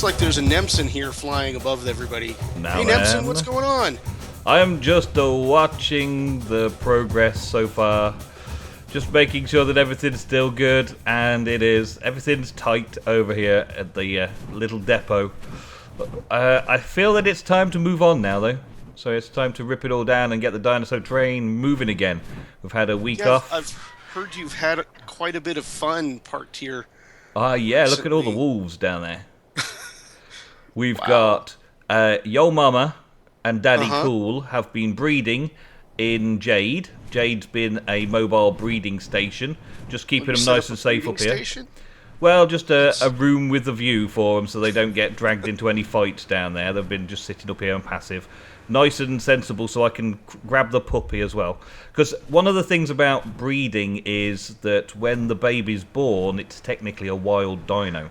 like there's a Nemsun here flying above everybody. Now hey, Nemsun, what's going on? I am just watching the progress so far. Just making sure that everything's still good, and it is. Everything's tight over here at the little depot. I feel that it's time to move on now, though. So it's time to rip it all down and get the dinosaur train moving again. We've had a week off. I've heard you've had quite a bit of fun parked here. Yeah, look at all the wolves down there. We've got Yo Mama and Daddy Cool have been breeding in Jade. Jade's been a mobile breeding station, just keeping them nice and safe up here. Station? Well, just a room with a view for them so they don't get dragged into any fights down there. They've been just sitting up here and passive. Nice and sensible so I can grab the puppy as well. Because one of the things about breeding is that when the baby's born, it's technically a wild dino.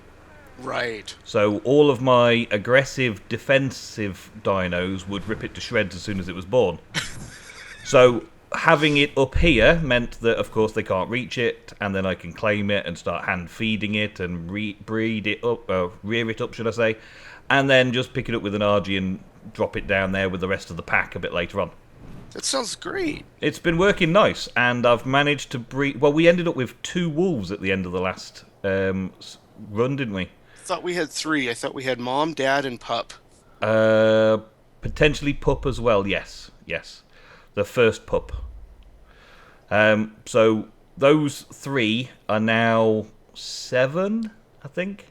Right. So all of my aggressive, defensive dinos would rip it to shreds as soon as it was born. So having it up here meant that, of course, they can't reach it, and then I can claim it and start hand feeding it and breed it up, rear it up, should I say, and then just pick it up with an RG and drop it down there with the rest of the pack a bit later on. That sounds great. It's been working nice, and I've managed to breed. Well, we ended up with 2 wolves at the end of the last run, didn't we? I thought we had 3. I thought we had Mom, Dad, and Pup. Potentially Pup as well. Yes. The first pup. So those 3 are now 7, I think.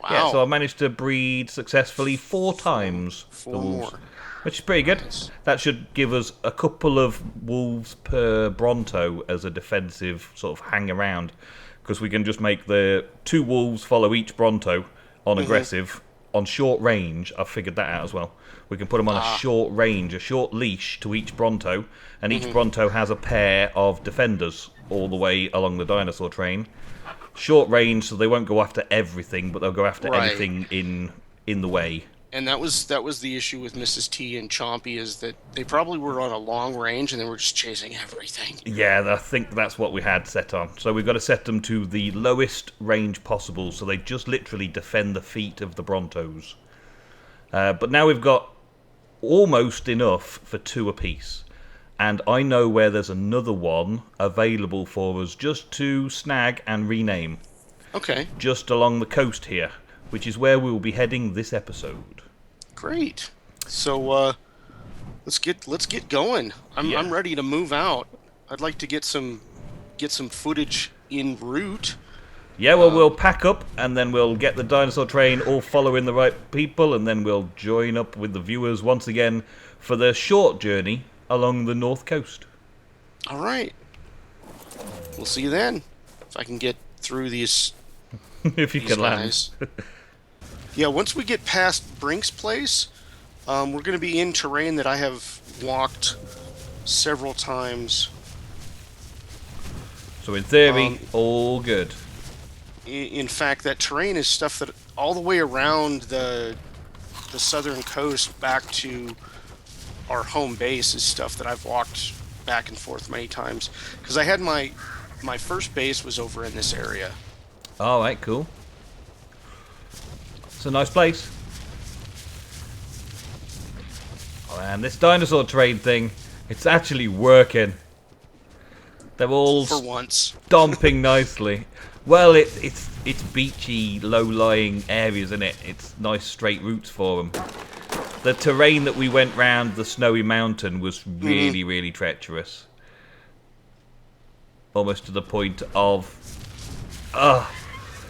Wow. Yeah, so I managed to breed successfully 4 times. 4 more. Which is pretty good. Nice. That should give us a couple of wolves per Bronto as a defensive sort of hang around. Because we can just make the 2 wolves follow each Bronto on aggressive. On short range, I've figured that out as well. We can put them on a short range, a short leash to each Bronto, and each Bronto has a pair of defenders all the way along the dinosaur train. Short range, so they won't go after everything, but they'll go after anything in the way. And that was the issue with Mrs. T and Chompy, is that they probably were on a long range and they were just chasing everything. Yeah, I think that's what we had set on. So we've got to set them to the lowest range possible, so they just literally defend the feet of the Brontos. But now we've got almost enough for 2 apiece. And I know where there's another one available for us just to snag and rename. Okay. Just along the coast here, which is where we will be heading this episode. Great. So let's get going. I'm ready to move out. I'd like to get some footage en route. Yeah, well, we'll pack up and then we'll get the dinosaur train all following the right people, and then we'll join up with the viewers once again for the short journey along the north coast. All right. We'll see you then. If I can get through these. If you can land. Yeah, once we get past Brinks' place, we're going to be in terrain that I have walked several times. So in theory, all good. In fact, that terrain is stuff that all the way around the southern coast back to our home base is stuff that I've walked back and forth many times. Because I had my first base was over in this area. All right, cool. It's a nice place. Oh man, this dinosaur train thing, it's actually working. They're all for once stomping nicely. Well, it's beachy, low-lying areas, isn't it? It's nice straight routes for them. The terrain that we went round the snowy mountain was really, really treacherous. Almost to the point of...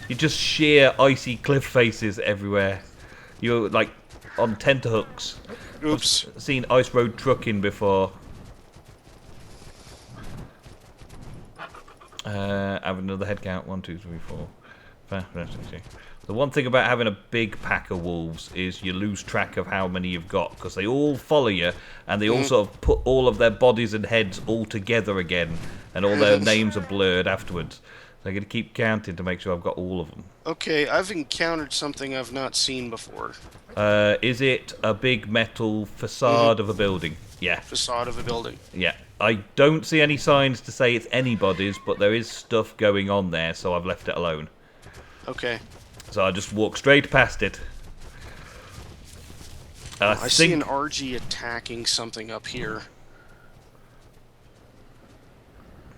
you just sheer icy cliff faces everywhere. You're like on tenterhooks. Oops. I've seen ice road trucking before. I have another head count. 1, 2, 3, 4, 5, 6, 7. The one thing about having a big pack of wolves is you lose track of how many you've got, because they all follow you, and they all sort of put all of their bodies and heads all together again, and all their names are blurred afterwards. So I'm going to keep counting to make sure I've got all of them. Okay, I've encountered something I've not seen before. Is it a big metal facade of a building? Yeah. Facade of a building. Yeah. I don't see any signs to say it's anybody's, but there is stuff going on there, so I've left it alone. Okay. So I just walk straight past it. I see an RG attacking something up here.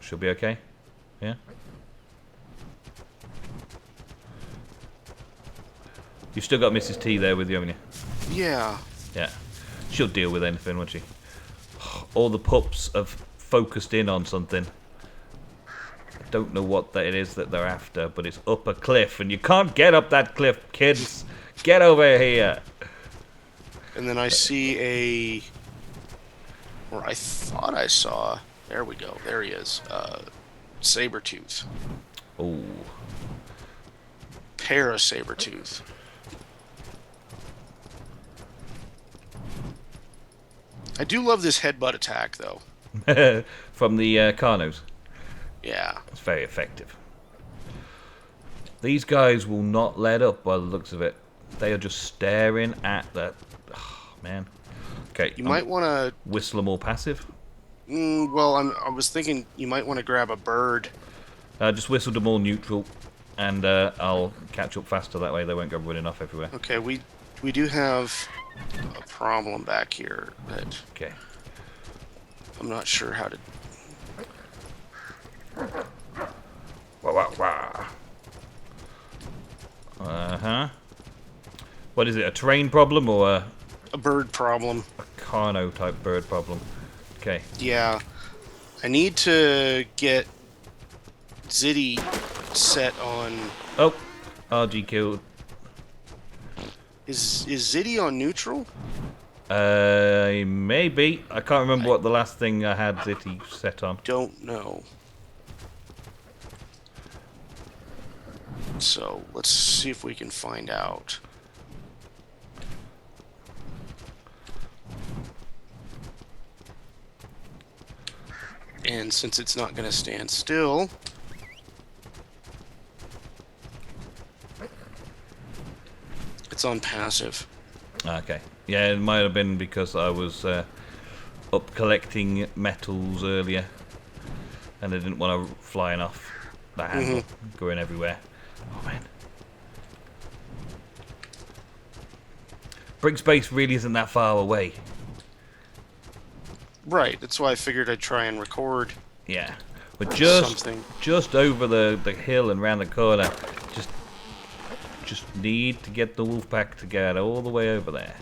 Should be okay. Yeah. You've still got Mrs. T there with you, haven't you? Yeah. Yeah. She'll deal with anything, won't she? All the pups have focused in on something. I don't know what that it is that they're after, but it's up a cliff, and you can't get up that cliff, kids. Get over here. And then I see a... Or I thought I saw... There we go. There he is. Sabertooth. Oh. Pair of Sabertooth. I do love this headbutt attack, though. From the Carnos. Yeah. It's very effective. These guys will not let up by the looks of it. They are just staring at that. Oh, man. Okay. You might want to... Whistle them all passive. Well, I was thinking you might want to grab a bird. Just whistle them all neutral, and I'll catch up faster. That way they won't go running off everywhere. Okay, we do have a problem back here that Okay. I'm not sure how to... Wah, wah, wah. Uh-huh. What is it, a terrain problem or A bird problem. a Carno type bird problem? Okay. Yeah. I need to get Zitty set on... Oh, RG killed. Is Zitty on neutral? Maybe. I can't remember what the last thing I had Zitty set on. Don't know. So, let's see if we can find out. And since it's not going to stand still... It's on passive. Okay. Yeah, it might have been because I was up collecting metals earlier, and I didn't want to flying off the handle, going everywhere. Oh man. Brinks base really isn't that far away. Right, that's why I figured I'd try and record. Yeah, but just something. Just over the hill and round the corner. Just need to get the wolf pack to get all the way over there.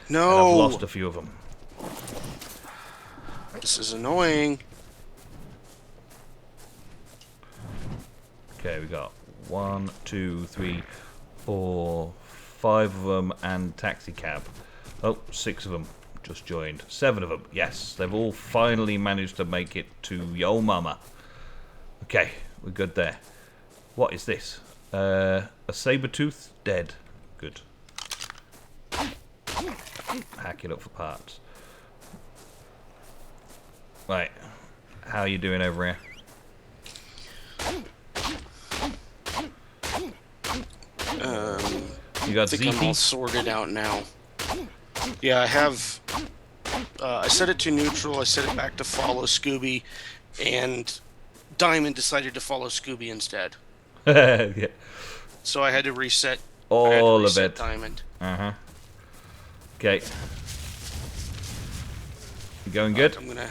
No! And I've lost a few of them. This is annoying. Okay, we got 1, 2, 3, 4, 5 of them and taxi cab. Oh, 6 of them just joined. 7 of them. Yes, they've all finally managed to make it to Yo Mama. Okay, we're good there. What is this? A Sabertooth? Dead. Good. Hack it up for parts. Right. How are you doing over here? You got I think I'm all ZP? sorted out now. Yeah, I have... I set it to neutral, I set it back to follow Scooby, and Diamond decided to follow Scooby instead. Yeah. So I had to reset All of it. Diamond. Uh-huh. Okay. You going good? I'm gonna...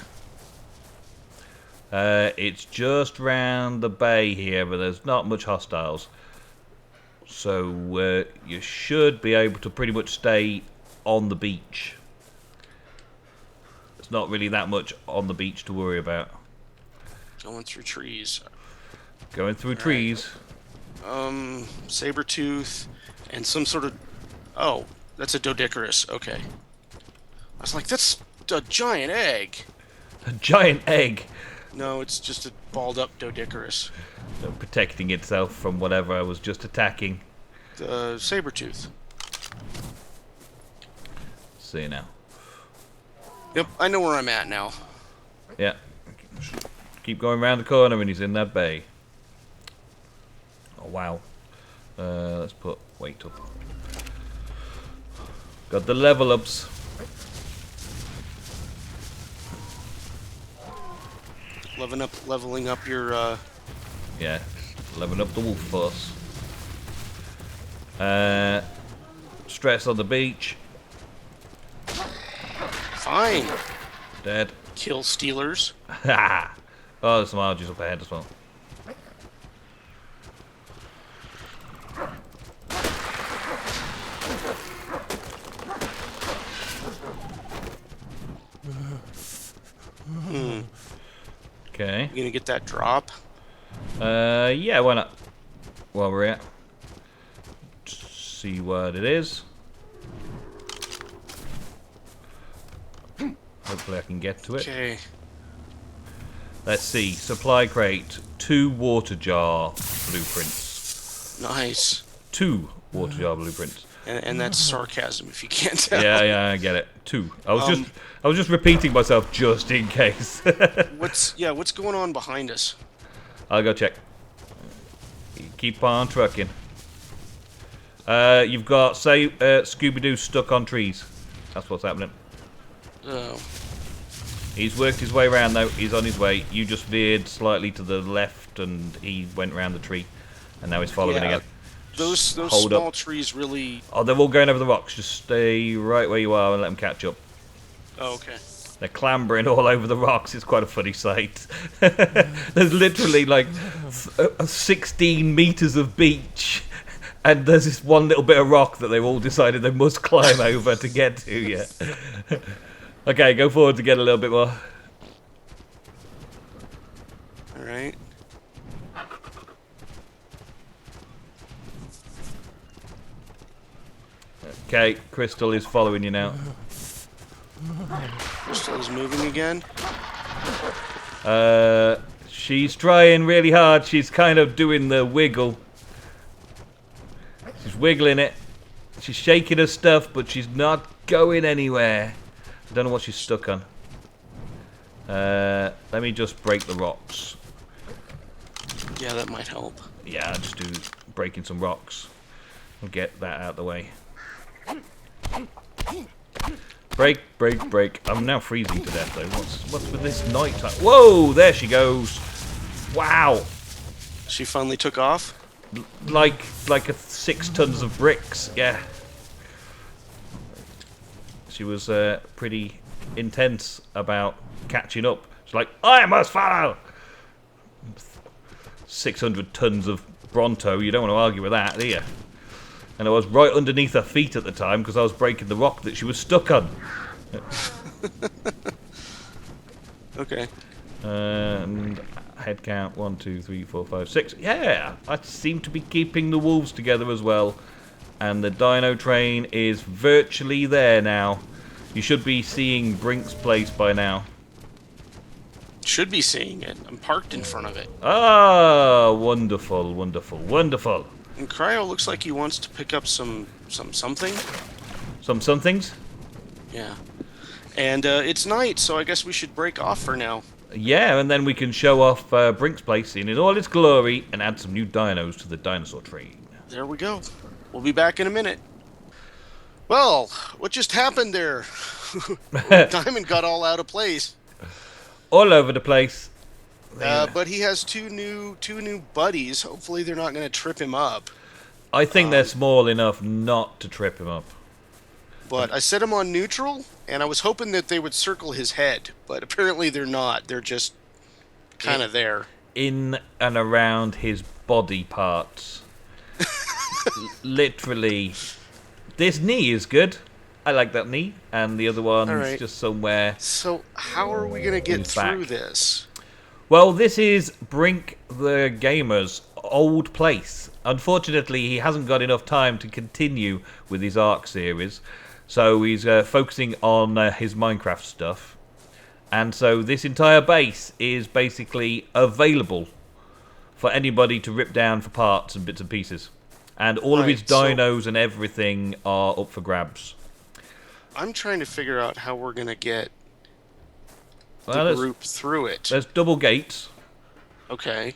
It's just round the bay here, but there's not much hostiles. So you should be able to pretty much stay on the beach. There's not really that much on the beach to worry about. Going through trees. Going through trees. Sabertooth, and some sort of... Oh, that's a Doedicurus. Okay. I was like, that's a giant egg. A giant egg. No, it's just a balled-up Doedicurus. Protecting itself from whatever I was just attacking. The Sabertooth. See now. Yep, I know where I'm at now. Yeah. Keep going round the corner and he's in that bay. Oh, wow. Let's put weight up. Got the level ups. Leveling up your, Yeah, leveling up the wolf force. Stress on the beach. fine. Dead. Kill stealers. Ha! Oh, there's some archers up ahead as well. Okay. You gonna get that drop? Yeah, why not? While we're at, see what it is. Hopefully, I can get to it. Okay. Let's see. Supply crate. 2 water jar blueprints. Nice. 2 water jar blueprints. And that's sarcasm, if you can't tell. Yeah, I get it. 2. I was just repeating myself just in case. What's going on behind us? I'll go check. Keep on trucking. You've got Scooby-Doo stuck on trees. That's what's happening. Oh. He's worked his way around though. He's on his way. You just veered slightly to the left, and he went around the tree, and now he's following again. Those small trees really. Oh, they're all going over the rocks. Just stay right where you are and let them catch up. Oh, okay. They're clambering all over the rocks. It's quite a funny sight. There's literally like 16 meters of beach, and there's this one little bit of rock that they've all decided they must climb over to get to. Yeah. Okay, go forward to get a little bit more. All right. Okay, Crystal is following you now. Crystal is moving again. She's trying really hard. She's kind of doing the wiggle. She's wiggling it. She's shaking her stuff, but she's not going anywhere. I don't know what she's stuck on. Let me just break the rocks. Yeah, that might help. Yeah, I'll just do breaking some rocks. We'll get that out of the way. Break, break, break. I'm now freezing to death though. What's with this night time? Whoa, there she goes. Wow. She finally took off? Like 6 tons of bricks, yeah. She was pretty intense about catching up. She's like, I must follow! 600 tons of Bronto, you don't want to argue with that, do you? And I was right underneath her feet at the time because I was breaking the rock that she was stuck on. Okay. And head count 1, 2, 3, 4, 5, 6. Yeah, I seem to be keeping the wolves together as well. And the dino train is virtually there now. You should be seeing Brinks' place by now. Should be seeing it. I'm parked in front of it. Ah, wonderful, wonderful, wonderful. And Cryo looks like he wants to pick up something. Some somethings? Yeah. And it's night, so I guess we should break off for now. Yeah, and then we can show off Brinks' place in all its glory and add some new dinos to the dinosaur train. There we go. We'll be back in a minute. Well, what just happened there? Diamond got all out of place. All over the place. But he has two new buddies. Hopefully they're not going to trip him up. I think they're small enough not to trip him up. But I set him on neutral, and I was hoping that they would circle his head. But apparently they're not. They're just kind of there. In and around his body parts. Literally. This knee is good. I like that knee. And the other one's just somewhere. So how are we going to get through this? Well, this is Brink the Gamer's old place. Unfortunately, he hasn't got enough time to continue with his Ark series. So he's focusing on his Minecraft stuff. And so this entire base is basically available for anybody to rip down for parts and bits and pieces. And all of his dinos and everything are up for grabs. I'm trying to figure out how we're going to get the group through it. There's double gates. Okay.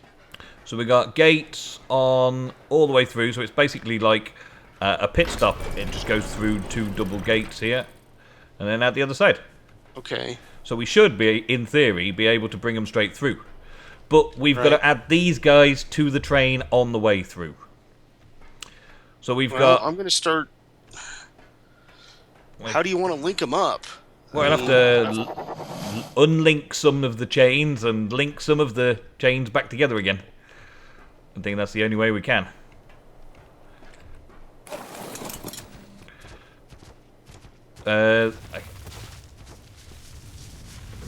So we got gates on all the way through. So it's basically like a pit stop. It just goes through 2 double gates here. And then out the other side. Okay. So we should be, in theory, be able to bring them straight through. But we've got to add these guys to the train on the way through. So we've got... I'm going to start... How do you want to link them up? We'll have to unlink some of the chains and link some of the chains back together again. I think that's the only way we can. I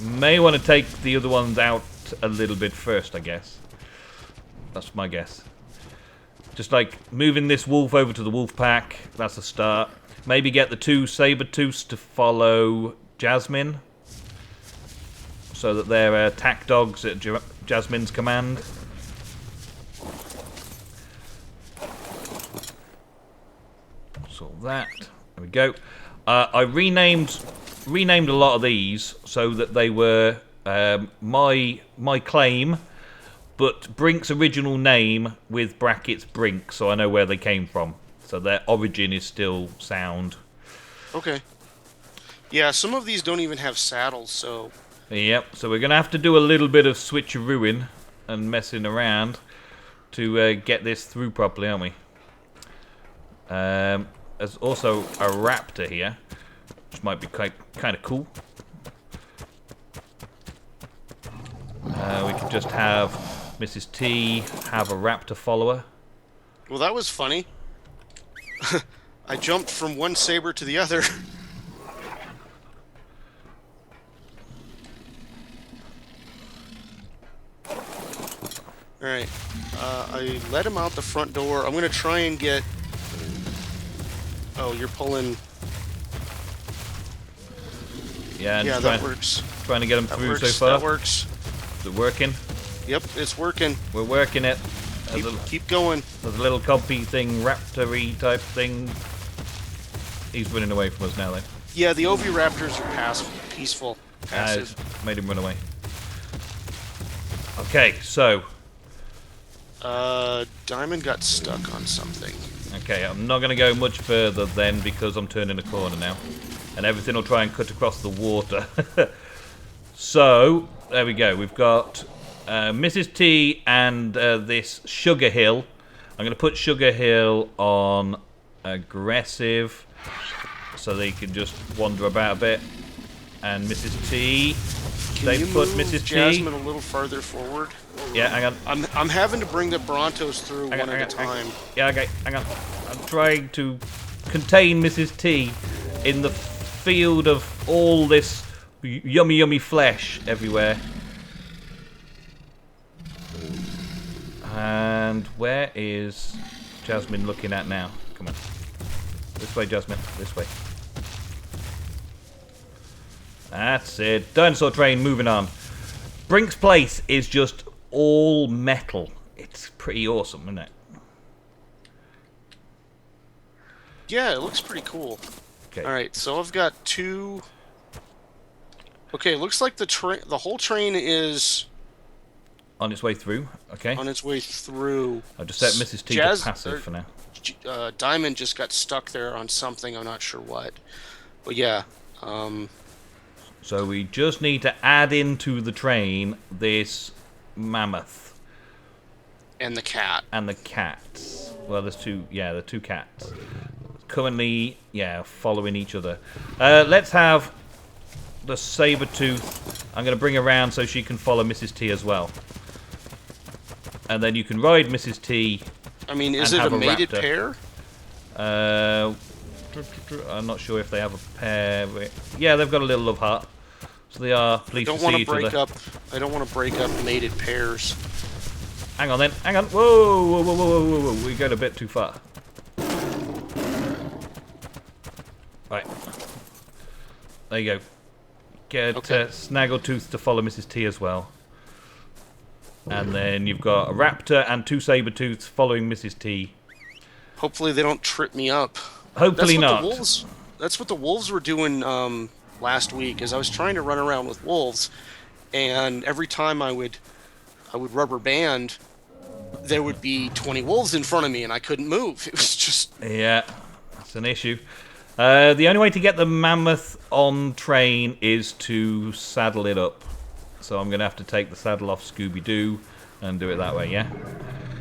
may want to take the other ones out a little bit first, I guess. That's my guess. Just like moving this wolf over to the wolf pack, that's a start. Maybe get the 2 saber-tooths to follow Jasmine, so that they're attack dogs at Jasmine's command. So that, there we go. I renamed a lot of these so that they were my claim, but Brinks' original name with brackets Brinks, so I know where they came from. So their origin is still sound. Okay. Yeah, some of these don't even have saddles, so... Yep, so we're going to have to do a little bit of switcherooing and messing around to get this through properly, aren't we? There's also a raptor here, which might be kind of cool. We could just have Mrs. T have a raptor follower. Well, that was funny. I jumped from one saber to the other. Alright. I let him out the front door. I'm going to try and get... Oh, you're pulling... Yeah, yeah, that works. Trying to get them That through works. so far. That works. Is it working? Yep, it's working. We're working it. Keep going. There's a little copy thing, raptor-y type thing. He's running away from us now, though. Yeah, the Oviraptors are peaceful. Passive. Made him run away. Okay, so... Diamond got stuck on something. Okay, I'm not going to go much further then because I'm turning a corner now. And everything will try and cut across the water. So, there we go. We've got Mrs. T and this Sugar Hill. I'm going to put Sugar Hill on aggressive so they can just wander about a bit. And Mrs. T... Can you move Mrs. Jasmine T. a little farther forward? Yeah, hang on. I'm having to bring the Brontos through one at a time. Yeah, okay, hang on. I'm trying to contain Mrs. T in the field of all this yummy flesh everywhere. And where is Jasmine looking at now? Come on. This way, Jasmine. This way. That's it. Dinosaur train moving on. Brinks Place is just all metal. It's pretty awesome, isn't it? Yeah, it looks pretty cool. Okay. Alright, so I've got 2... Okay, it looks like the whole train is... On its way through, okay. On its way through. I'll just set Mrs. T to passive for now. Diamond just got stuck there on something, I'm not sure what. But yeah, So we just need to add into the train this mammoth. And the cat. And the cats. Well, there's two, yeah, the 2 cats. Currently, yeah, following each other. Let's have the saber-tooth. I'm going to bring her around so she can follow Mrs. T as well. And then you can ride Mrs. T. I mean, is it a mated raptor. pair? I'm not sure if they have a pair. Yeah, they've got a little love heart. So they are pleased to see each other. I don't want to break up mated pairs. Hang on then. Hang on. Whoa. We got a bit too far. Right. There you go. Get Snaggletooth to follow Mrs. T as well. And then you've got a raptor and 2 saber-tooths following Mrs. T. Hopefully they don't trip me up. Hopefully not. That's what the wolves were doing last week. Is I was trying to run around with wolves, and every time I would rubber band, there would be 20 wolves in front of me, and I couldn't move. It was just... Yeah, that's an issue. The only way to get the mammoth on train is to saddle it up. So I'm going to have to take the saddle off Scooby-Doo and do it that way, yeah?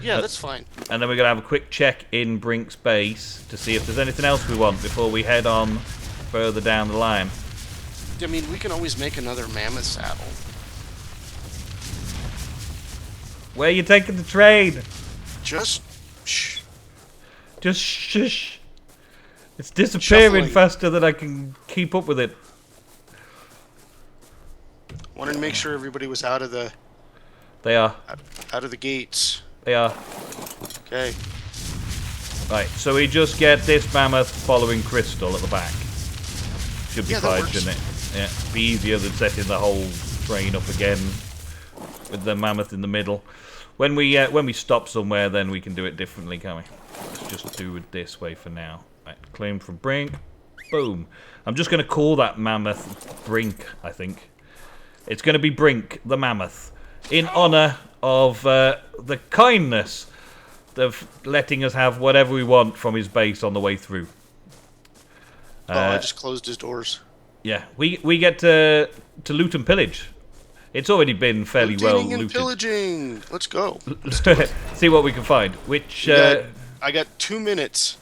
Yeah, that's fine. And then we're going to have a quick check in Brinks Base to see if there's anything else we want before we head on further down the line. I mean, we can always make another mammoth saddle. Where are you taking the train? Just shh. Just shush. It's disappearing Shuffling. faster than I can keep up with it. Wanted to make sure everybody was out of the They are. gates. They are. Okay. Right, so we just get this mammoth following Crystal at the back. Should be Yeah, that fine, works. shouldn't it? Yeah, be easier than setting the whole train up again with the mammoth in the middle. When we stop somewhere, then we can do it differently, can't we? Let's just do it this way for now. Right, claim from Brink. Boom. I'm just going to call that mammoth Brink, I think. It's going to be Brink, the mammoth, in honour of the kindness of letting us have whatever we want from his base on the way through. I just closed his doors. Yeah, we get to loot and pillage. It's already been fairly well Looting and looted. pillaging. Let's go. See what we can find. Which I got 2 minutes.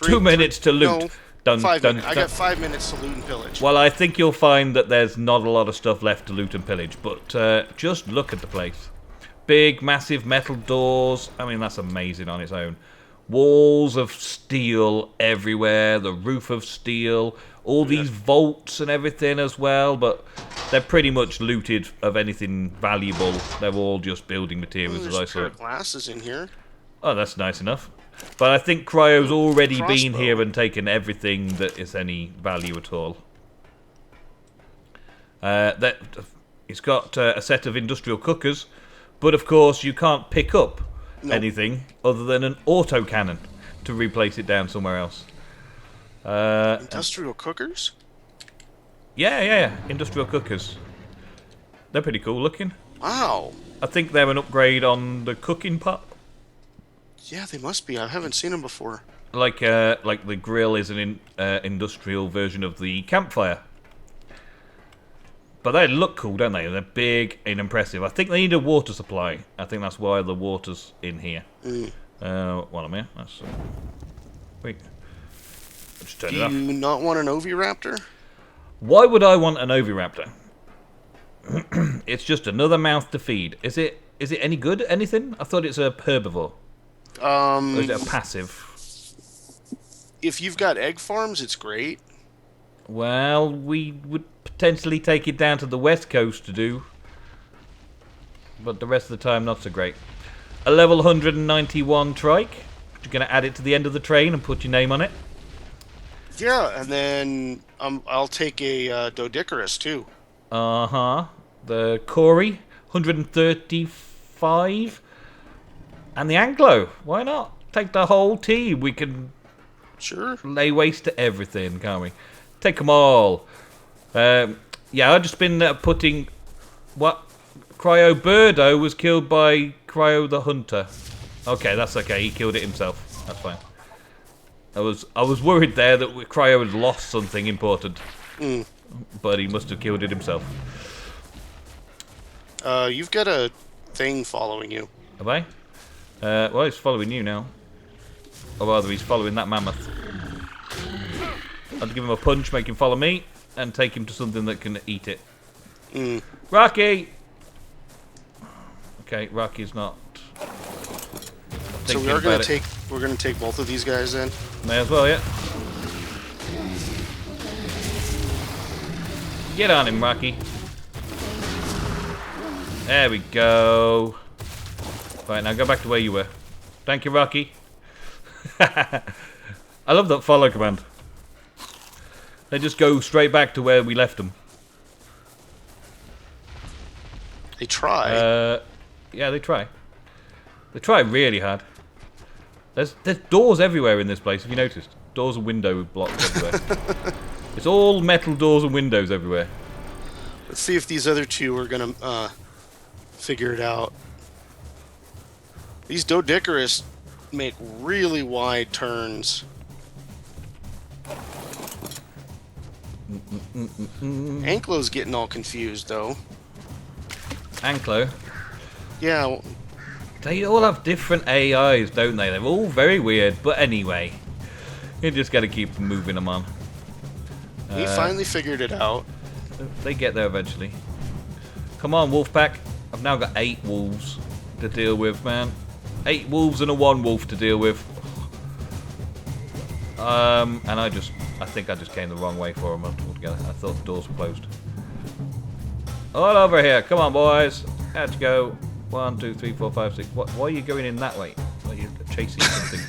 2 minutes to loot. No, Dun, 5 dun, minutes. I dun. got 5 minutes to loot and pillage. Well, I think you'll find that there's not a lot of stuff left to loot and pillage, but just look at the place. Big, massive metal doors. I mean, that's amazing on its own. Walls of steel everywhere, the roof of steel, all these vaults and everything as well, but they're pretty much looted of anything valuable. They're all just building materials, as I There's a pair saw. of glasses in here. Oh, that's nice enough. But I think Cryo's already been Crossbow. here and taken everything that is any value at all. He's got a set of industrial cookers, but of course you can't pick up anything other than an autocannon to replace it down somewhere else. Industrial cookers? Yeah. Industrial cookers. They're pretty cool looking. Wow. I think they're an upgrade on the cooking pot. Yeah, they must be. I haven't seen them before. Like the grill is an industrial version of the campfire. But they look cool, don't they? They're big and impressive. I think they need a water supply. I think that's why the water's in here. While I'm here, that's... wait. Let's turn Do it off. you not want an Oviraptor? Why would I want an Oviraptor? It's just another mouth to feed. Is it any good? Anything? I thought it's a herbivore. Or is it a passive? If you've got egg farms, it's great. Well, we would potentially take it down to the west coast to do. But the rest of the time, not so great. A level 191 trike. You're going to add it to the end of the train and put your name on it. Yeah, and then I'll take a Doedicurus too. Uh-huh. The Corey, 135. And the Anglo. Why not? Take the whole team. We can lay waste to everything, can't we? Take them all. Yeah, I've just been putting... What? Cryo Birdo was killed by Cryo the Hunter. Okay, that's okay. He killed it himself. That's fine. I was worried there that Cryo had lost something important. But he must have killed it himself. You've got a thing following you. Have I? Well, he's following you now. Or rather, he's following that mammoth. I'll give him a punch, make him follow me, and take him to something that can eat it. Rocky! Okay, Rocky's not. So we're gonna take both of these guys then. May as well, yeah. Get on him, Rocky. There we go. Right, now go back to where you were. Thank you, Rocky. I love that follow command. They just go straight back to where we left them. They try. Yeah, they try. They try really hard. There's doors everywhere in this place, have you noticed? Doors and window blocks everywhere. It's all metal doors and windows everywhere. Let's see if these other two are gonna figure it out. These Doedicurus make really wide turns. Anklo's getting all confused though. Anklo. Yeah. They all have different AIs, don't they? They're all very weird, but anyway. You just gotta keep moving them on. He finally figured it out. They get there eventually. Come on, wolf pack. I've now got 8 wolves to deal with, man. 8 wolves and a 1 wolf to deal with. And I think I just came the wrong way for them altogether. I thought the doors were closed. All over here. Come on, boys. Let's go. 1, 2, 3, 4, 5, 6. Why are you going in that way? Are you chasing something?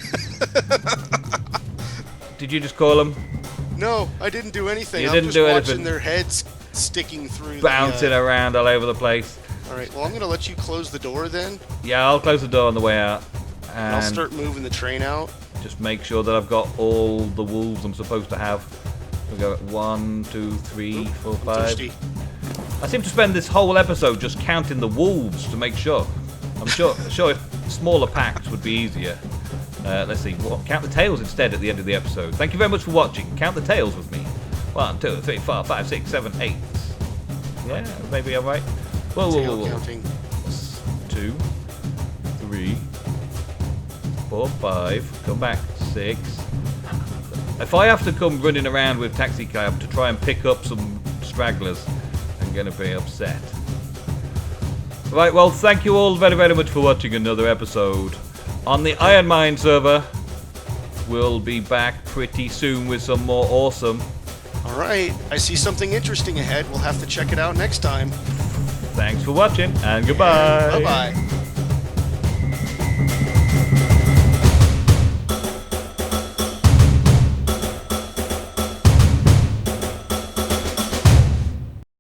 Did you just call them? No, I didn't do anything. You I'm didn't just do watching anything. their heads sticking through. Bouncing around all over the place. All right. Well, I'm gonna let you close the door then. Yeah, I'll close the door on the way out. And I'll start moving the train out. Just make sure that I've got all the wolves I'm supposed to have. We go 1, 2, 3, 4, 5. Thirsty. I seem to spend this whole episode just counting the wolves to make sure. I'm sure if smaller packs would be easier. Let's see. Count the tails instead at the end of the episode. Thank you very much for watching. Count the tails with me. 1, 2, 3, 4, 5, 6, 7, 8. Yeah, maybe I'm right. Whoa, whoa, whoa, whoa. Counting. 2, 3, 4, 5. Come back. 6. If I have to come running around with taxi cab to try and pick up some stragglers, I'm going to be upset. Right, well, thank you all very, very much for watching another episode on the Ironmine server. We'll be back pretty soon with some more awesome. All right. I see something interesting ahead. We'll have to check it out next time. Thanks for watching, and goodbye. Bye-bye.